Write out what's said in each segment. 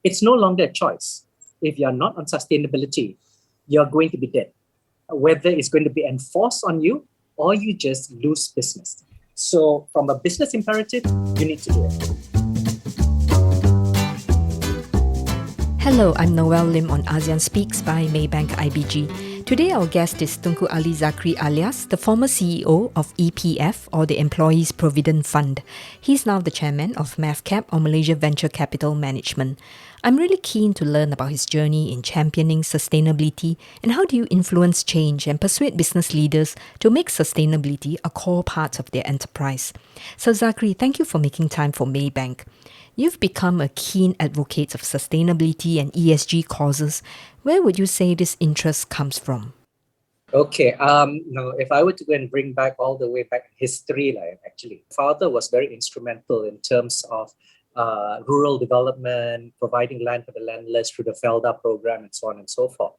It's no longer a choice. If you're not on sustainability, you're going to be dead. Whether it's going to be enforced on you or you just lose business. So from a business imperative, you need to do it. Hello, I'm Noelle Lim on ASEAN Speaks by Maybank IBG. Today our guest is Tunku Alizakri Alias, the former CEO of EPF, or the Employees Provident Fund. He's now the Chairman of MAVCAP, or Malaysia Venture Capital Management. I'm really keen to learn about his journey in championing sustainability and how do you influence change and persuade business leaders to make sustainability a core part of their enterprise. So Zakri, thank you for making time for Maybank. You've become a keen advocate of sustainability and ESG causes. Where would you say this interest comes from? Okay, if I were to go and bring back all the way back history, actually, father was very instrumental in terms of rural development, providing land for the landless through the FELDA program, and so on and so forth.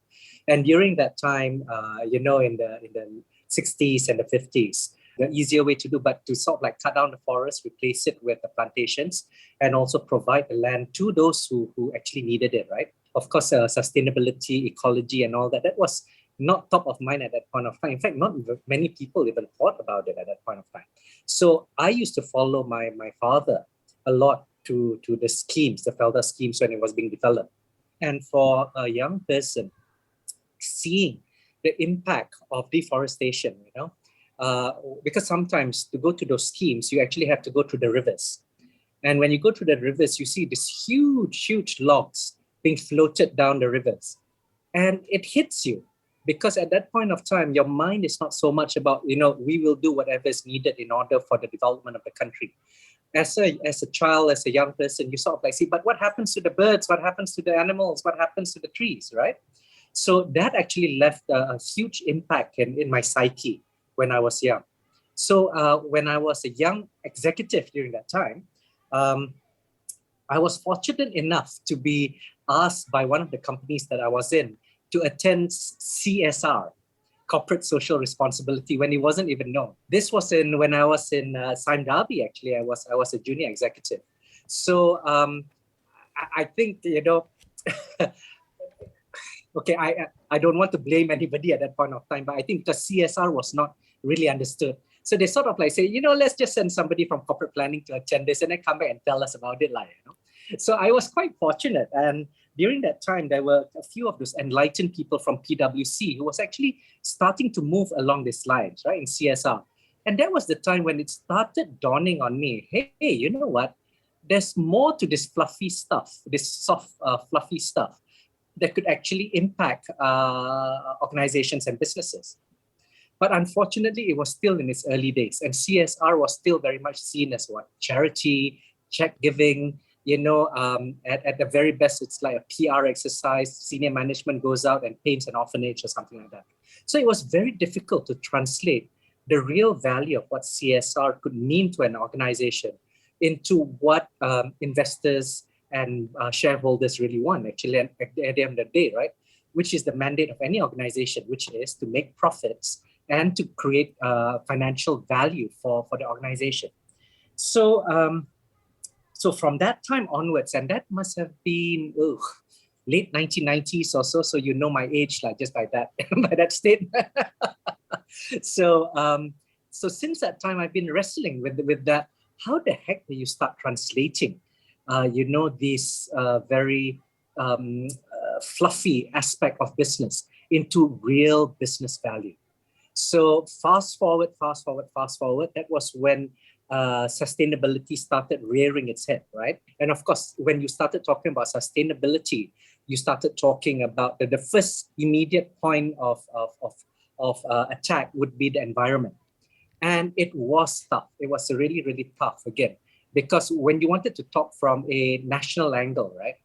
And during that time, in the 60s and the 50s, the easier way to do, but to sort of like cut down the forest, replace it with the plantations, and also provide the land to those who actually needed it, right? Of course, sustainability, ecology, and all that was not top of mind at that point of time. In fact, not many people even thought about it at that point of time. So I used to follow my father a lot to the schemes, the FELDA schemes when it was being developed. And for a young person, seeing the impact of deforestation, because sometimes to go to those schemes, you actually have to go through the rivers. And when you go through the rivers, you see these huge logs being floated down the rivers. And it hits you because at that point of time, your mind is not so much about, we will do whatever is needed in order for the development of the country. As a child, as a young person, you sort of like see, but what happens to the birds? What happens to the animals? What happens to the trees, right? So that actually left a huge impact in my psyche when I was young. So when I was a young executive during that time, I was fortunate enough to be asked by one of the companies that I was in to attend CSR, Corporate Social Responsibility, when it wasn't even known. This was when I was in Sime Darby, actually. I was a junior executive. So I think, okay, I don't want to blame anybody at that point of time, but I think because CSR was not really understood. So they sort of like say, let's just send somebody from corporate planning to attend this and then come back and tell us about it. So I was quite fortunate. And during that time, there were a few of those enlightened people from PwC who was actually starting to move along these lines, right, in CSR. And that was the time when it started dawning on me, hey, you know what? There's more to this fluffy stuff, this soft, fluffy stuff that could actually impact organizations and businesses. But unfortunately, it was still in its early days, and CSR was still very much seen as what? Charity, check giving. At the very best, it's like a PR exercise. Senior management goes out and paints an orphanage or something like that. So it was very difficult to translate the real value of what CSR could mean to an organization into what investors and shareholders really want, actually, at the end of the day, right? Which is the mandate of any organization, which is to make profits and to create financial value for the organization. So from that time onwards, and that must have been late 1990s or so you know my age, just by that by that statement. So since that time, I've been wrestling with that. How the heck do you start translating this very fluffy aspect of business into real business value? So fast forward. That was when sustainability started rearing its head, right? And of course, when you started talking about sustainability, you started talking about the first immediate point of attack would be the environment. And it was tough. It was really, really tough again, because when you wanted to talk from a national angle, right,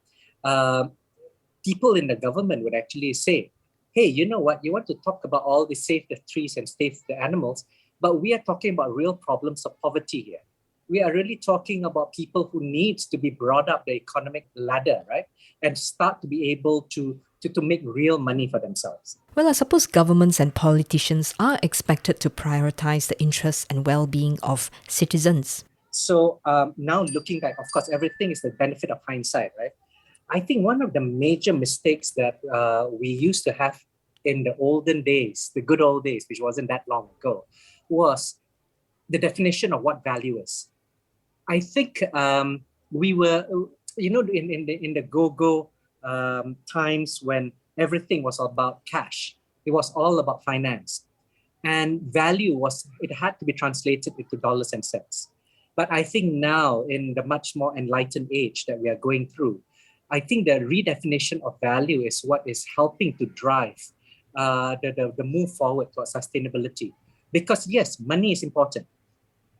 people in the government would actually say, hey, you know what? You want to talk about all the save the trees and save the animals, but we are talking about real problems of poverty here. We are really talking about people who need to be brought up the economic ladder, right? And start to be able to make real money for themselves. Well, I suppose governments and politicians are expected to prioritize the interests and well-being of citizens. So now looking back, of course, everything is the benefit of hindsight, right? I think one of the major mistakes that we used to have in the olden days, the good old days, which wasn't that long ago, was the definition of what value is. I think we were, in the go-go times when everything was about cash, it was all about finance. And value it had to be translated into dollars and cents. But I think now, in the much more enlightened age that we are going through, I think the redefinition of value is what is helping to drive the move forward towards sustainability. Because yes, money is important.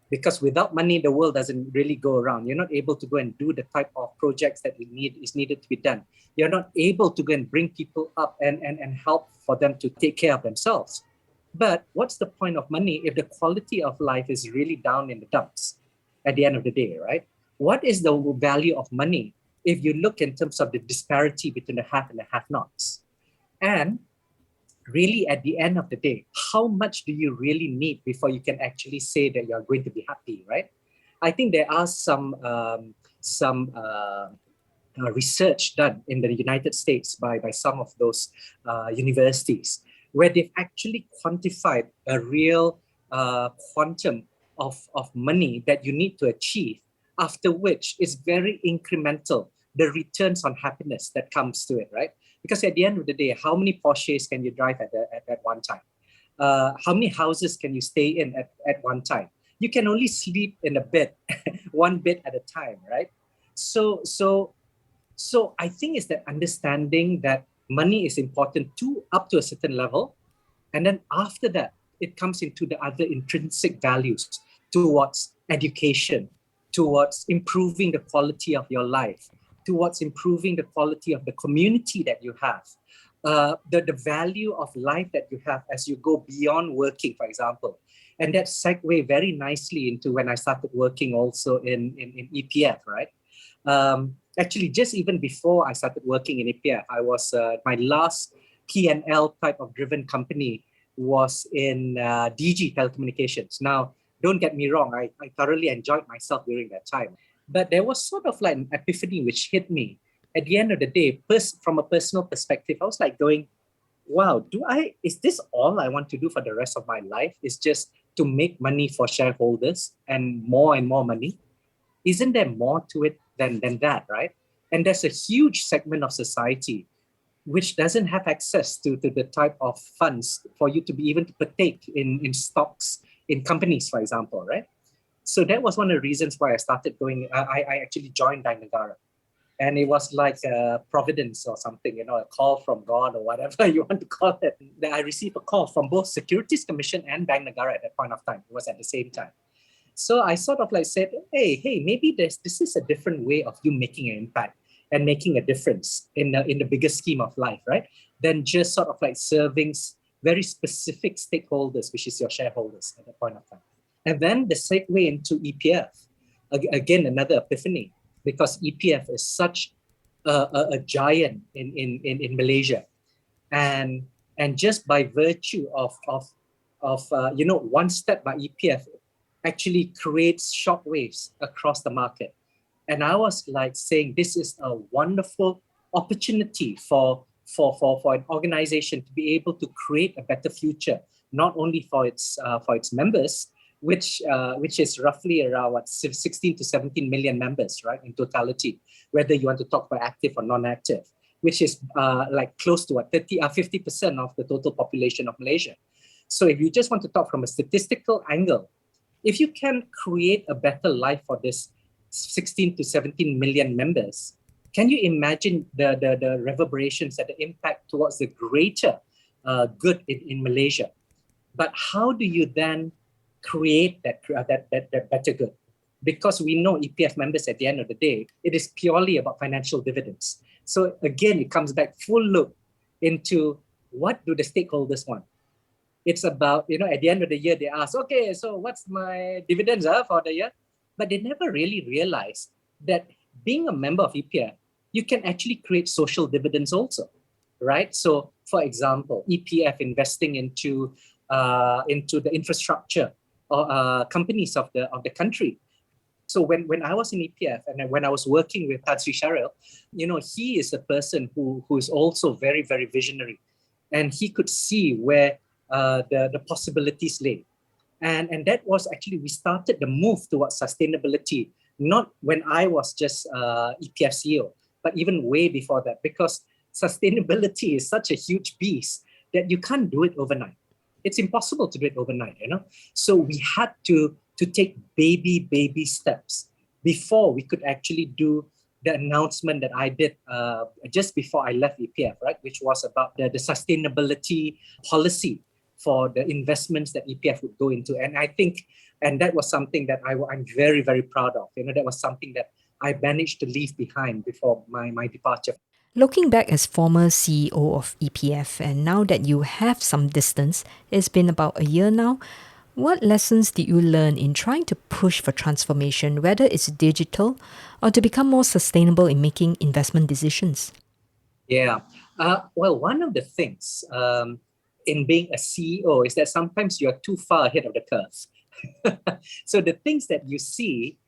Because without money, the world doesn't really go around. You're not able to go and do the type of projects that is needed to be done. You're not able to go and bring people up and help for them to take care of themselves. But what's the point of money if the quality of life is really down in the dumps at the end of the day, right? What is the value of money if you look in terms of the disparity between the have and the have-nots? And really, at the end of the day, how much do you really need before you can actually say that you're going to be happy, right? I think there are some research done in the United States by some of those universities where they've actually quantified a real quantum of money that you need to achieve, after which is very incremental, the returns on happiness that comes to it, right? Because at the end of the day, how many Porsches can you drive at one time? How many houses can you stay in at one time? You can only sleep in a bed, one bed at a time, right? So I think it's that understanding that money is important up to a certain level. And then after that, it comes into the other intrinsic values towards education, towards improving the quality of your life, towards improving the quality of the community that you have, the value of life that you have as you go beyond working, for example. And that segue very nicely into when I started working also in EPF, right? Actually, just even before I started working in EPF, I was, my last P&L type of driven company was in DG Telecommunications. Now, don't get me wrong, I thoroughly enjoyed myself during that time. But there was sort of like an epiphany which hit me. At the end of the day, from a personal perspective, I was like going, wow, is this all I want to do for the rest of my life? Is just to make money for shareholders and more money? Isn't there more to it than that, right? And there's a huge segment of society which doesn't have access to the type of funds for you to be even to partake in stocks in companies, for example, right? So that was one of the reasons why I started going, I actually joined Bank Negara. And it was like a providence or something, a call from God or whatever you want to call it. That I received a call from both Securities Commission and Bank Negara at that point of time. It was at the same time. So I sort of like said, hey, maybe this is a different way of you making an impact and making a difference in the bigger scheme of life, right? Than just sort of like serving very specific stakeholders, which is your shareholders at that point of time. And then the segue into EPF, again, another epiphany, because EPF is such a giant in Malaysia. And just by virtue of one step by EPF actually creates shockwaves across the market. And I was like saying, this is a wonderful opportunity for an organization to be able to create a better future, not only for its members, which is roughly around 16 to 17 million members, right, in totality, whether you want to talk about active or non-active, which is like close to 50% of the total population of Malaysia. So if you just want to talk from a statistical angle, if you can create a better life for this 16 to 17 million members, can you imagine the reverberations and the impact towards the greater good in Malaysia? But how do you then create that better good? Because we know EPF members at the end of the day, it is purely about financial dividends. So again, it comes back full loop into what do the stakeholders want? It's about, at the end of the year, they ask, okay, so what's my dividends for the year? But they never really realize that being a member of EPF, you can actually create social dividends also, right? So for example, EPF investing into the infrastructure or companies of the country. So when I was in EPF and when I was working with Tan Sri Sharil, he is a person who is also very, very visionary. And he could see where the possibilities lay. And that was actually, we started the move towards sustainability, not when I was just EPF CEO, but even way before that, because sustainability is such a huge beast that you can't do it overnight. It's impossible to do it overnight, So we had to take baby steps before we could actually do the announcement that I did just before I left EPF, right? Which was about the sustainability policy for the investments that EPF would go into. And I think, and that was something that I'm very, very proud of. That was something that I managed to leave behind before my departure. Looking back as former CEO of EPF, and now that you have some distance, it's been about a year now, what lessons did you learn in trying to push for transformation, whether it's digital or to become more sustainable in making investment decisions? Yeah. Well, one of the things in being a CEO is that sometimes you are too far ahead of the curve. So the things that you see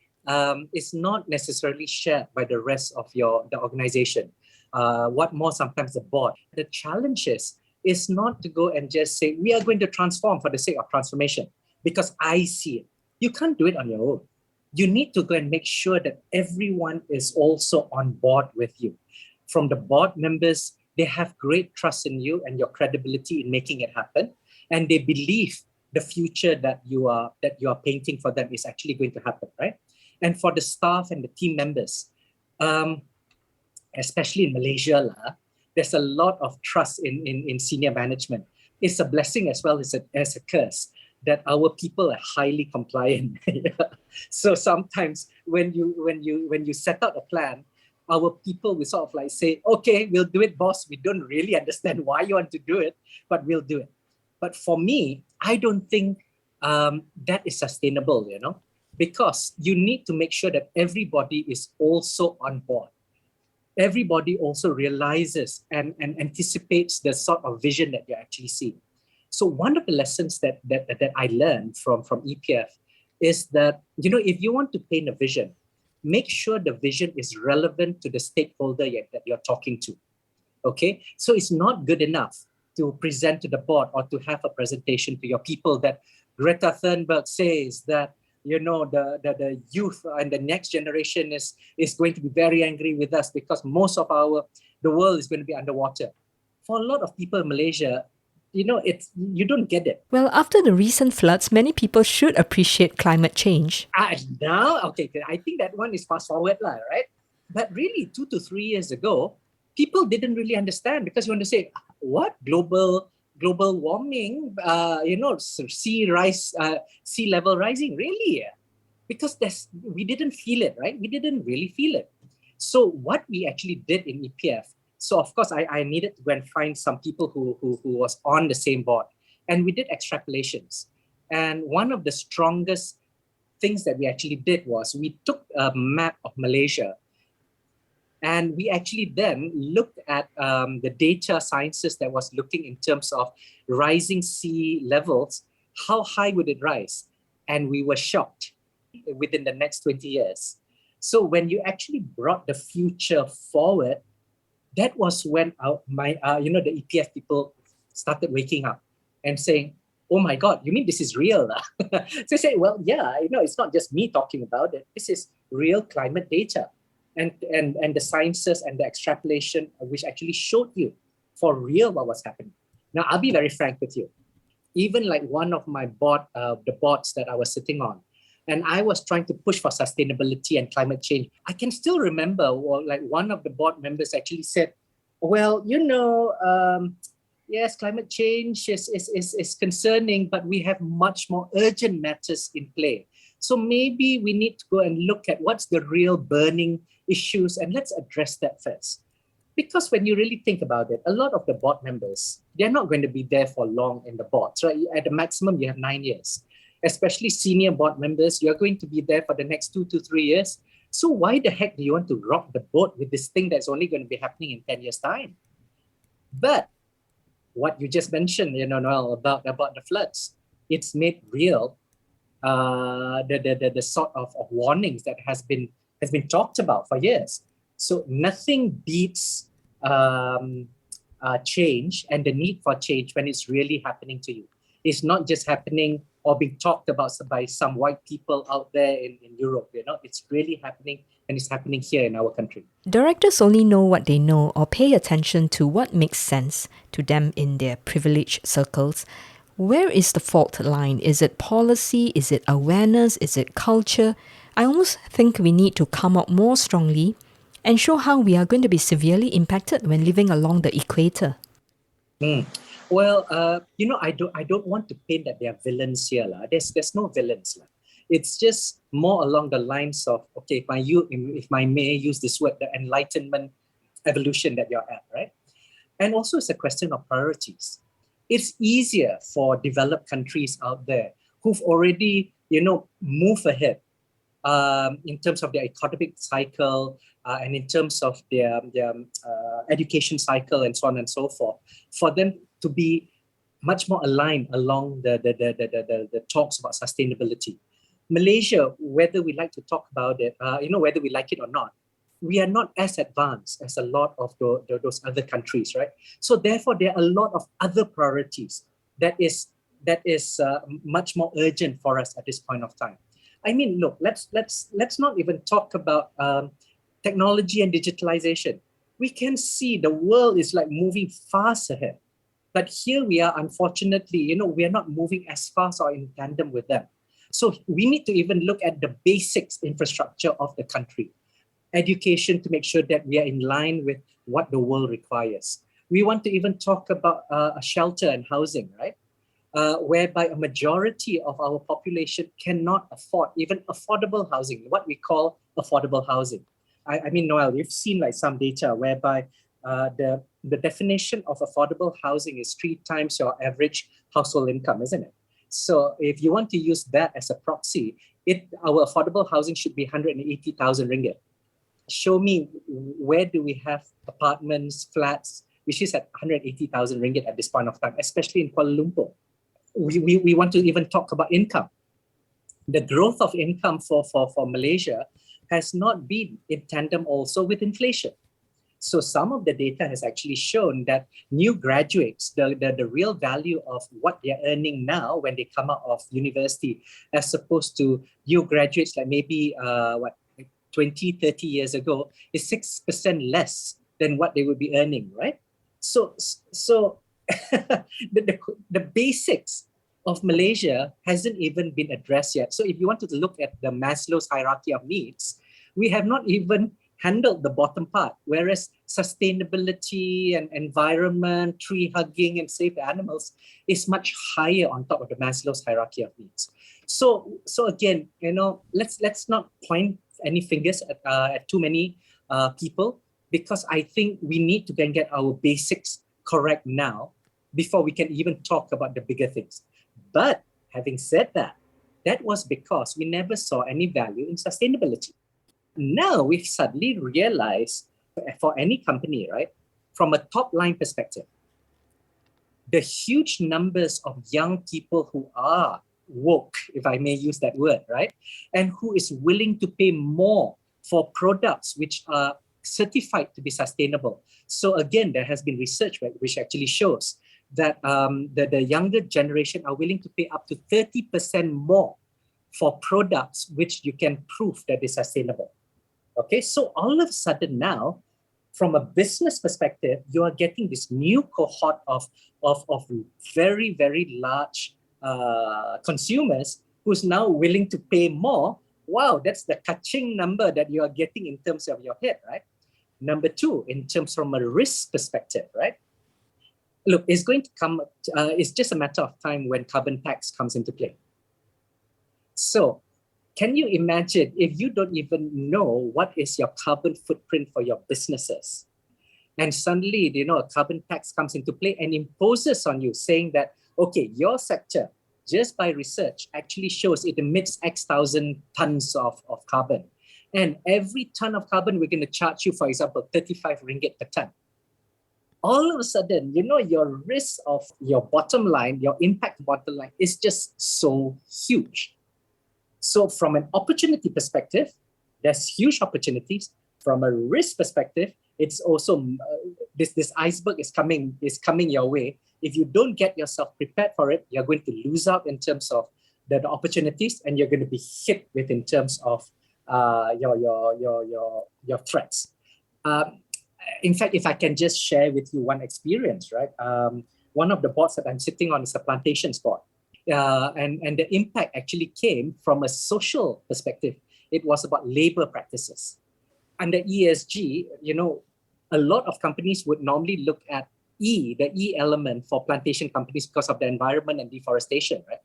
is not necessarily shared by the rest of the organization. What more, sometimes the board. The challenge is not to go and just say, we are going to transform for the sake of transformation, because I see it. You can't do it on your own. You need to go and make sure that everyone is also on board with you. From the board members, they have great trust in you and your credibility in making it happen. And they believe the future that you are painting for them is actually going to happen, right? And for the staff and the team members, especially in Malaysia, there's a lot of trust in senior management. It's a blessing as well as a curse that our people are highly compliant. So sometimes when you set out a plan, our people will sort of like say, okay, we'll do it, boss. We don't really understand why you want to do it, but we'll do it. But for me, I don't think that is sustainable, because you need to make sure that everybody is also on board. Everybody also realizes and anticipates the sort of vision that you're actually seeing. So one of the lessons that I learned from EPF is that, if you want to paint a vision, make sure the vision is relevant to the stakeholder that you're talking to. Okay, so it's not good enough to present to the board or to have a presentation to your people that Greta Thunberg says that the youth and the next generation is going to be very angry with us because most of the world is going to be underwater. For a lot of people in Malaysia, you don't get it. Well, after the recent floods, many people should appreciate climate change. Now, okay, I think that one is fast forward, right? But really, 2 to 3 years ago, people didn't really understand, because you want to say, what? Global warming, sea level rising, really? Because we didn't feel it, right? We didn't really feel it. So what we actually did in EPF, so of course I needed to go and find some people who was on the same board, and we did extrapolations. And one of the strongest things that we actually did was we took a map of Malaysia, and we actually then looked at the data sciences that was looking in terms of rising sea levels, how high would it rise? And we were shocked within the next 20 years. So when you actually brought the future forward, that was when the EPF people started waking up and saying, oh my God, you mean this is real? So I say, well, yeah, it's not just me talking about it. This is real climate data. And the sciences and the extrapolation, which actually showed you for real what was happening. Now, I'll be very frank with you. Even like one of my the boards that I was sitting on, and I was trying to push for sustainability and climate change. I can still remember, like one of the board members actually said, well, yes, climate change is concerning, but we have much more urgent matters in play. So maybe we need to go and look at what's the real burning issues, and let's address that first. Because when you really think about it, a lot of the board members, they're not going to be there for long in the boards, right? At the maximum, you have 9 years. Especially senior board members, you're going to be there for the next 2 to 3 years. So why the heck do you want to rock the boat with this thing that's only going to be happening in 10 years' time? But what you just mentioned, Noelle, about the floods, it's made real the sort of warnings that has been talked about for years. So nothing beats change and the need for change when it's really happening to you. It's not just happening or being talked about by some white people out there in Europe. It's really happening, and it's happening here in our country. Directors only know what they know or pay attention to what makes sense to them in their privileged circles. Where is the fault line? Is it policy? Is it awareness? Is it culture? I almost think we need to come out more strongly and show how we are going to be severely impacted when living along the equator. Well, I don't want to paint that they are villains here. There's no villains. It's just more along the lines of, okay, if I may use this word, the enlightenment evolution that you're at, right? And also it's a question of priorities. It's easier for developed countries out there who've already, moved ahead in terms of their economic cycle and in terms of their education cycle and so on and so forth, for them to be much more aligned along the talks about sustainability. Malaysia, whether we like to talk about it, whether we like it or not, we are not as advanced as a lot of those other countries, right? So therefore, there are a lot of other priorities that is much more urgent for us at this point of time. I mean, look, let's not even talk about technology and digitalization. We can see the world is moving fast ahead, but here we are. Unfortunately, we are not moving as fast or in tandem with them. So we need to even look at the basics infrastructure of the country. Education, to make sure that we are in line with what the world requires. We want to even talk about shelter and housing, right? Whereby a majority of our population cannot afford even affordable housing, what we call affordable housing. I mean, Noelle, you've seen some data whereby the definition of affordable housing is 3 times your average household income, isn't it? So if you want to use that as a proxy, our affordable housing should be 180,000 ringgit. Show me where do we have apartments, flats, which is at 180,000 ringgit at this point of time, especially in Kuala Lumpur. We want to even talk about income. The growth of income for Malaysia has not been in tandem also with inflation. So some of the data has actually shown that new graduates, the real value of what they're earning now when they come out of university, as opposed to new graduates maybe 20, 30 years ago, is 6% less than what they would be earning, right? So the basics of Malaysia hasn't even been addressed yet. So if you wanted to look at the Maslow's hierarchy of needs, we have not even handled the bottom part, whereas sustainability and environment, tree hugging and save the animals is much higher on top of the Maslow's hierarchy of needs. So again, let's not point any fingers at too many people, because I think we need to then get our basics correct now before we can even talk about the bigger things. But having said that, that was because we never saw any value in sustainability. Now we've suddenly realized, for any company, right, from a top line perspective, the huge numbers of young people who are woke, if I may use that word, right, and who is willing to pay more for products which are certified to be sustainable. So again, there has been research which actually shows that the younger generation are willing to pay up to 30% more for products which you can prove that is sustainable. Okay, so all of a sudden now, from a business perspective, you are getting this new cohort of very, very large consumers who's now willing to pay more. Wow, that's the catching number that you are getting in terms of your head, right? Number 2, in terms from a risk perspective, right? Look, it's going to come, it's just a matter of time when carbon tax comes into play. So can you imagine if you don't even know what is your carbon footprint for your businesses, and suddenly, a carbon tax comes into play and imposes on you saying that, okay, your sector, just by research, actually shows it emits X thousand tons of carbon. And every ton of carbon, we're going to charge you, for example, 35 ringgit per ton. All of a sudden, your risk of your bottom line, your impact bottom line is just so huge. So from an opportunity perspective, there's huge opportunities. From a risk perspective, it's also this iceberg is coming your way. If you don't get yourself prepared for it, you're going to lose out in terms of the opportunities, and you're going to be hit with in terms of your threats. In fact, if I can just share with you one experience, right? One of the boards that I'm sitting on is a plantations board. And the impact actually came from a social perspective. It was about labor practices. Under ESG, a lot of companies would normally look at the E element for plantation companies because of the environment and deforestation, right?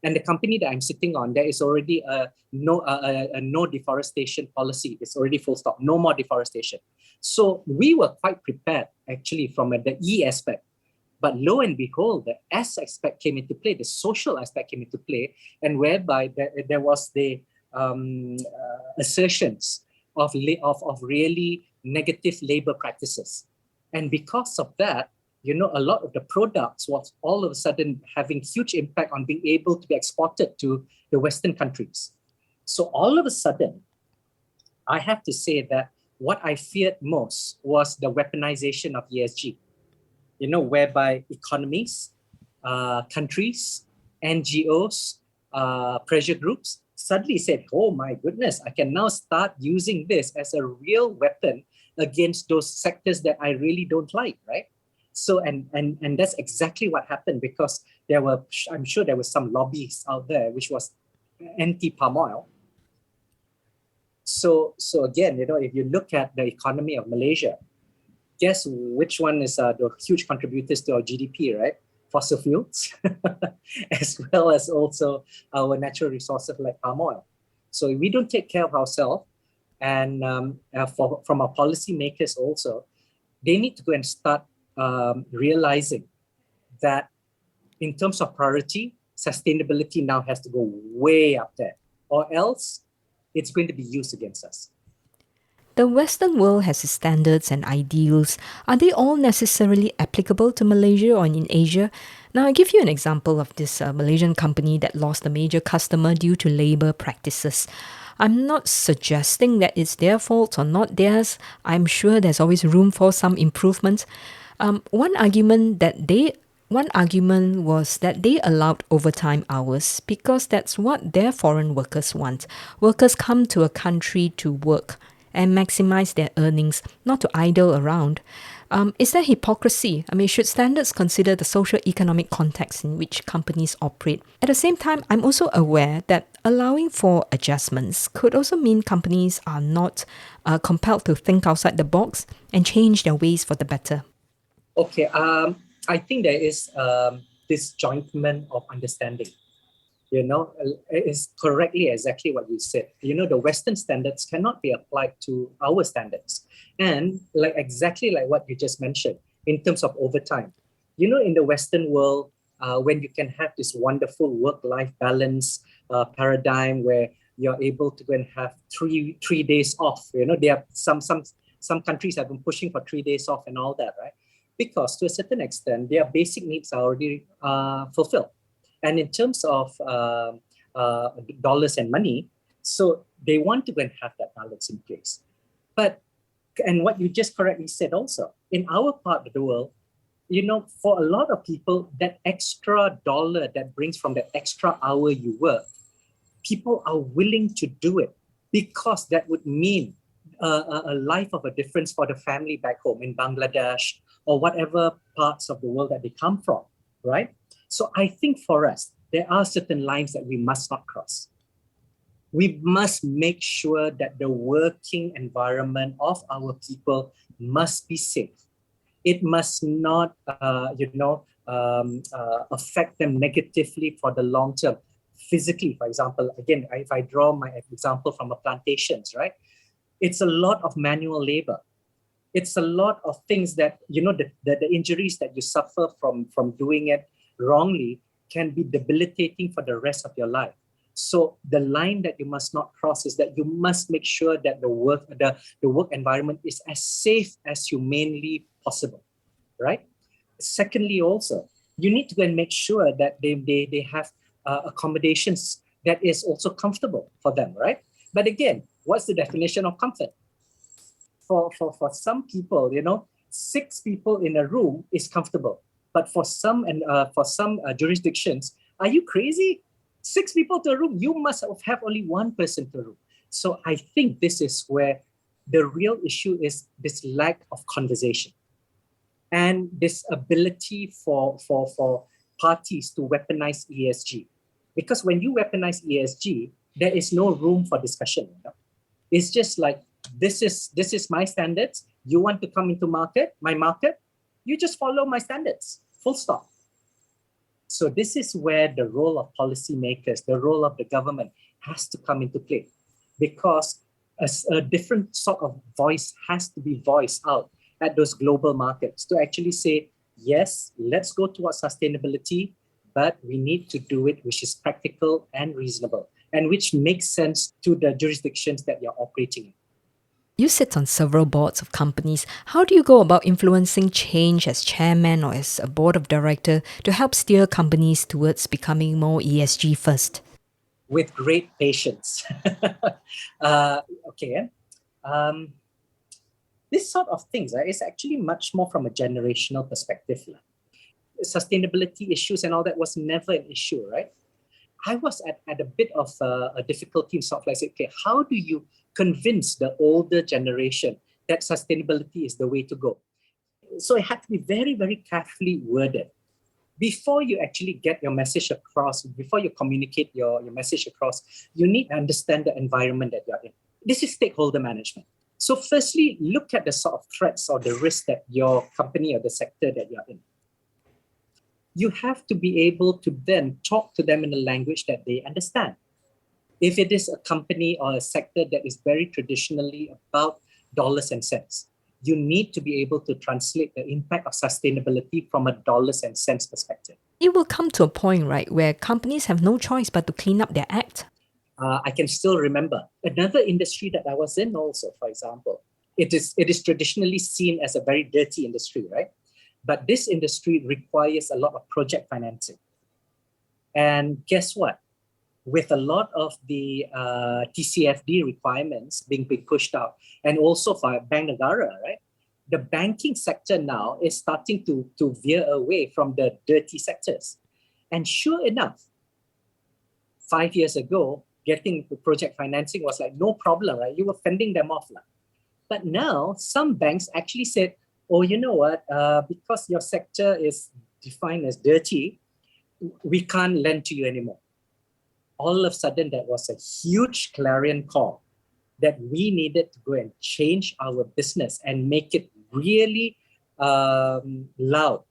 And the company that I'm sitting on, there is already a no deforestation policy. It's already full stop, no more deforestation. So we were quite prepared actually from the E aspect. But lo and behold, the S aspect came into play, the social aspect came into play, and whereby there was the assertions of really negative labor practices. And because of that, a lot of the products was all of a sudden having huge impact on being able to be exported to the Western countries. So all of a sudden, I have to say that what I feared most was the weaponization of ESG, whereby economies, countries, NGOs, pressure groups suddenly said, oh my goodness, I can now start using this as a real weapon against those sectors that I really don't like, right? So, and that's exactly what happened, because I'm sure there were some lobbies out there which was anti-palm oil. So again, if you look at the economy of Malaysia, guess which one is the huge contributors to our GDP, right? Fossil fuels, as well as also our natural resources like palm oil. So if we don't take care of ourselves, and from our policymakers also, they need to go and start realizing that in terms of priority, sustainability now has to go way up there, or else it's going to be used against us. The Western world has its standards and ideals. Are they all necessarily applicable to Malaysia or in Asia? Now, I'll give you an example of this Malaysian company that lost a major customer due to labor practices. I'm not suggesting that it's their fault or not theirs. I'm sure there's always room for some improvement. One argument was that they allowed overtime hours because that's what their foreign workers want. Workers come to a country to work and maximize their earnings, not to idle around. Is there hypocrisy? Should standards consider the socio-economic context in which companies operate? At the same time, I'm also aware that allowing for adjustments could also mean companies are not compelled to think outside the box and change their ways for the better. Okay, I think there is disjointment of understanding. It is correctly exactly what you said. The Western standards cannot be applied to our standards. And exactly like what you just mentioned, in terms of overtime, in the Western world, when you can have this wonderful work-life balance paradigm where you're able to go and have three days off, there are some countries have been pushing for 3 days off and all that, right? Because to a certain extent, their basic needs are already fulfilled. And in terms of dollars and money, so they want to go and have that balance in place. And what you just correctly said also, in our part of the world, for a lot of people, that extra dollar that brings from that extra hour you work, people are willing to do it because that would mean a life of a difference for the family back home in Bangladesh or whatever parts of the world that they come from, right? So I think for us, there are certain lines that we must not cross. We must make sure that the working environment of our people must be safe. It must not, affect them negatively for the long term. Physically, for example, again, if I draw my example from a plantations, right? It's a lot of manual labor. It's a lot of things that, the injuries that you suffer from doing it wrongly can be debilitating for the rest of your life. So the line that you must not cross is that you must make sure that the work environment is as safe as humanly possible, right? Secondly, also, you need to go and make sure that they have accommodations that is also comfortable for them, right? But again, what's the definition of comfort? For some people, 6 people in a room is comfortable. But for some jurisdictions, are you crazy? 6 people to a room, you must have only 1 person to a room. So I think this is where the real issue is, this lack of conversation and this ability for parties to weaponize ESG. Because when you weaponize ESG, there is no room for discussion. It's just like, this is my standards. You want to come into my market, you just follow my standards, full stop. So this is where the role of policymakers, the role of the government has to come into play, because a different sort of voice has to be voiced out at those global markets to actually say, yes, let's go towards sustainability, but we need to do it which is practical and reasonable, and which makes sense to the jurisdictions that you're operating in. You sit on several boards of companies. How do you go about influencing change as chairman or as a board of director to help steer companies towards becoming more ESG first? With great patience. This sort of things is actually much more from a generational perspective. Sustainability issues and all that was never an issue, right? I was at a bit of a difficulty in sort of like, okay, how do you convince the older generation that sustainability is the way to go? So it had to be very, very carefully worded. Before you actually get your message across, before you communicate your message across, you need to understand the environment that you're in. This is stakeholder management. So firstly, look at the sort of threats or the risks that your company or the sector that you're in. You have to be able to then talk to them in a language that they understand. If it is a company or a sector that is very traditionally about dollars and cents, you need to be able to translate the impact of sustainability from a dollars and cents perspective. It will come to a point, right, where companies have no choice but to clean up their act. I can still remember another industry that I was in also, for example. It is traditionally seen as a very dirty industry, right? But this industry requires a lot of project financing. And guess what? With a lot of the TCFD requirements being pushed out, and also for Bank Negara, right? The banking sector now is starting to veer away from the dirty sectors. And sure enough, 5 years ago, getting project financing was like no problem, right? You were fending them off. But now some banks actually said, oh, you know what? Because your sector is defined as dirty, we can't lend to you anymore. All of a sudden, that was a huge clarion call that we needed to go and change our business and make it really loud.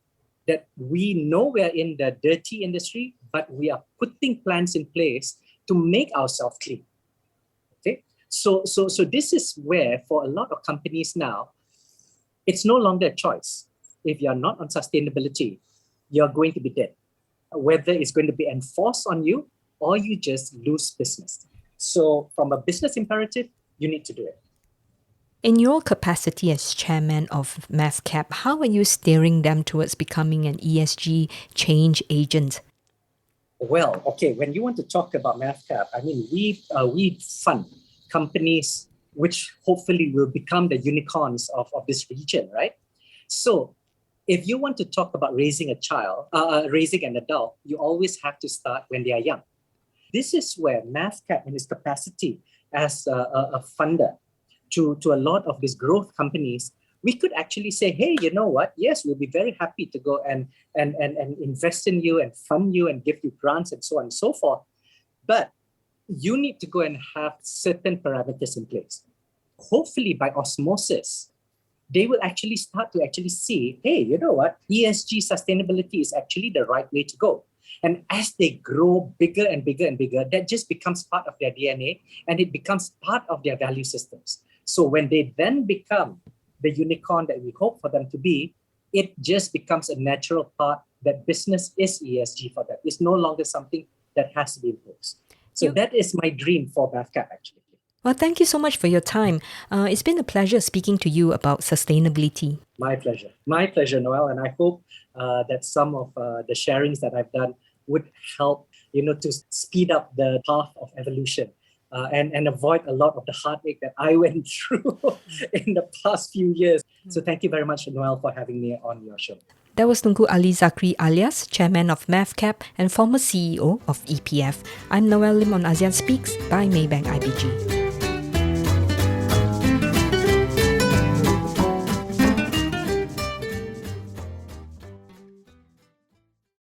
That we know we're in the dirty industry, but we are putting plans in place to make ourselves clean. Okay, so this is where for a lot of companies now, it's no longer a choice. If you're not on sustainability, you're going to be dead. Whether it's going to be enforced on you or you just lose business. So from a business imperative, you need to do it. In your capacity as chairman of MAVCAP, how are you steering them towards becoming an ESG change agent? Well, okay, when you want to talk about MAVCAP, I mean, we fund companies which hopefully will become the unicorns of this region, right? So if you want to talk about raising a child, raising an adult, you always have to start when they are young. This is where MAVCAP in its capacity as a funder to a lot of these growth companies, we could actually say, hey, you know what? Yes, we'll be very happy to go and invest in you and fund you and give you grants and so on and so forth. But you need to go and have certain parameters in place. Hopefully by osmosis, they will actually start to actually see, hey, you know what? ESG sustainability is actually the right way to go. And as they grow bigger and bigger and bigger, that just becomes part of their DNA and it becomes part of their value systems. So when they then become the unicorn that we hope for them to be, it just becomes a natural part that business is ESG for them. It's no longer something that has to be imposed. So that is my dream for MAVCAP, actually. Well, thank you so much for your time. It's been a pleasure speaking to you about sustainability. My pleasure, Noelle. And I hope that some of the sharings that I've done would help, to speed up the path of evolution. And avoid a lot of the heartache that I went through in the past few years. So thank you very much, Noelle, for having me on your show. That was Tunku Alizakri Alias, Chairman of MAVCAP and former CEO of EPF. I'm Noelle Lim on ASEAN Speaks by Maybank IBG.